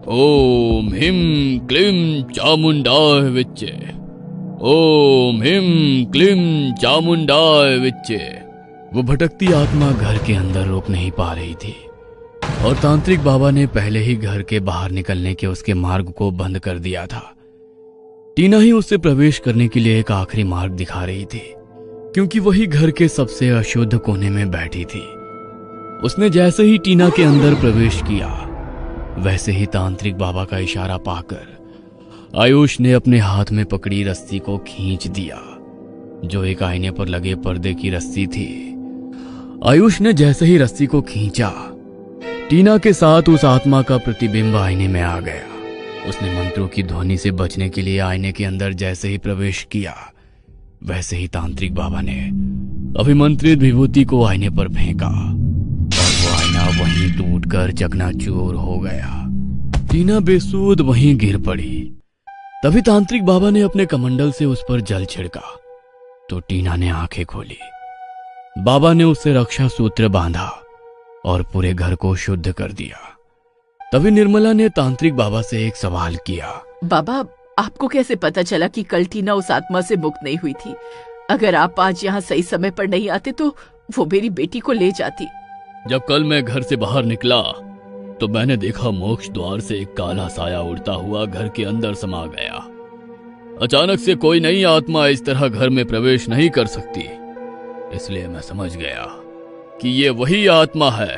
ओम him क्लीम चामुंडाय विच्चे। ओम him क्लीम चामुंडाय विच्चे। वो भटकती आत्मा घर के अंदर रुक नहीं पा रही थी और तांत्रिक बाबा ने पहले ही घर के बाहर निकलने के उसके मार्ग को बंद कर दिया था। टीना ही उससे प्रवेश करने के लिए एक आखिरी मार्ग दिखा रही थी, क्योंकि वही घर के सबसे अशुद्ध कोने में बैठी थी। उसने जैसे ही टीना के अंदर प्रवेश किया, वैसे ही तांत्रिक बाबा का इशारा पाकर आयुष ने अपने हाथ में पकड़ी रस्सी को खींच दिया, जो एक आईने पर लगे पर्दे की रस्सी थी। आयुष ने जैसे ही रस्सी को खींचा, टीना के साथ उस आत्मा का प्रतिबिंब आईने में आ गया। उसने मंत्रों की ध्वनि से बचने के लिए आईने के अंदर जैसे ही प्रवेश किया, वैसे ही तांत्रिक बाबा ने अभिमंत्रित विभूति को आईने पर फेंका और वो आईना वहीं टूटकर चकनाचूर हो गया। टीना बेसुध वहीं गिर पड़ी। तभी तांत्रिक बाबा ने अपने कमंडल से उस पर जल छिड़का तो टीना ने आंखें खोली। बाबा ने उससे रक्षा सूत्र बांधा और पूरे घर को शुद्ध कर दिया। तभी निर्मला ने तांत्रिक बाबा से एक सवाल किया। बाबा, आपको कैसे पता चला कि कल टीना उस आत्मा से मुक्त नहीं हुई थी? अगर आप आज यहाँ सही समय पर नहीं आते तो वो मेरी बेटी को ले जाती। जब कल मैं घर से बाहर निकला तो मैंने देखा मोक्ष द्वार से एक काला साया उड़ता हुआ घर के अंदर समा गया। अचानक से कोई नई आत्मा इस तरह घर में प्रवेश नहीं कर सकती, इसलिए मैं समझ गया कि ये वही आत्मा है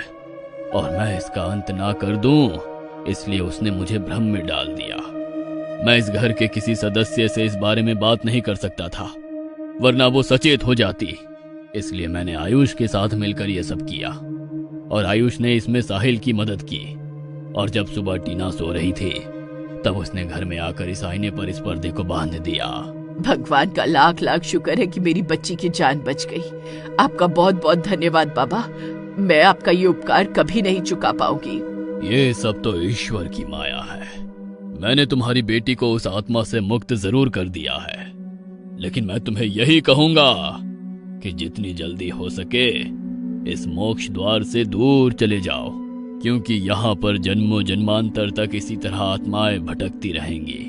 और मैं इसका अंत ना कर दूं, इसलिए उसने मुझे भ्रम में डाल दिया। मैं इस घर के किसी सदस्य से इस बारे में बात नहीं कर सकता था, वरना वो सचेत हो जाती। इसलिए मैंने आयुष के साथ मिलकर यह सब किया और आयुष ने इसमें साहिल की मदद की। और जब सुबह टीना सो रही थी तब उसने घर में आकर इस आईने पर इस पर्दे को बांध दिया। भगवान का लाख लाख शुक्र है कि मेरी बच्ची की जान बच गई। आपका बहुत बहुत धन्यवाद बाबा। मैं आपका ये उपकार कभी नहीं चुका पाऊंगी। ये सब तो ईश्वर की माया है। मैंने तुम्हारी बेटी को उस आत्मा से मुक्त जरूर कर दिया है, लेकिन मैं तुम्हें यही कहूंगा कि जितनी जल्दी हो सके इस मोक्ष द्वार से दूर चले जाओ, क्योंकि यहाँ पर जन्मों जन्मांतर तक इसी तरह आत्माएं भटकती रहेंगी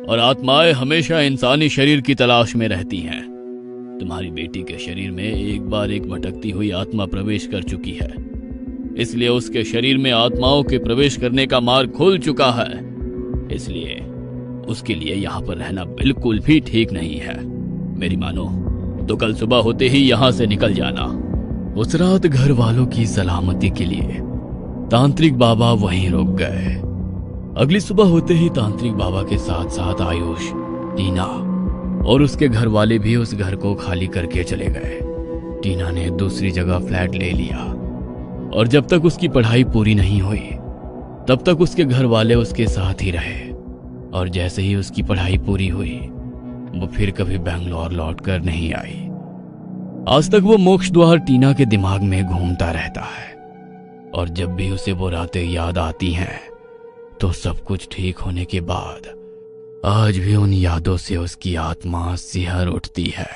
और आत्माएं हमेशा इंसानी शरीर की तलाश में रहती हैं। तुम्हारी बेटी के शरीर में एक बार एक भटकती हुई आत्मा प्रवेश कर चुकी है, इसलिए उसके शरीर में आत्माओं के प्रवेश करने का मार्ग खुल चुका है। इसलिए उसके लिए यहाँ पर रहना बिल्कुल भी ठीक नहीं है। मेरी मानो तो कल सुबह होते ही यहाँ से निकल जाना। उस रात घर वालों की सलामती के लिए तांत्रिक बाबा वहीं रुक गए। अगली सुबह होते ही तांत्रिक बाबा के साथ साथ आयुष, टीना और उसके घर वाले भी उस घर को खाली करके चले गए। टीना ने दूसरी जगह फ्लैट ले लिया और जब तक उसकी पढ़ाई पूरी नहीं हुई तब तक उसके घर वाले उसके साथ ही रहे। और जैसे ही उसकी पढ़ाई पूरी हुई वो फिर कभी बैंगलोर लौटकर नहीं आई। आज तक वो मोक्ष द्वार टीना के दिमाग में घूमता रहता है और जब भी उसे वो रातें याद आती हैं तो सब कुछ ठीक होने के बाद आज भी उन यादों से उसकी आत्मा सिहर उठती है।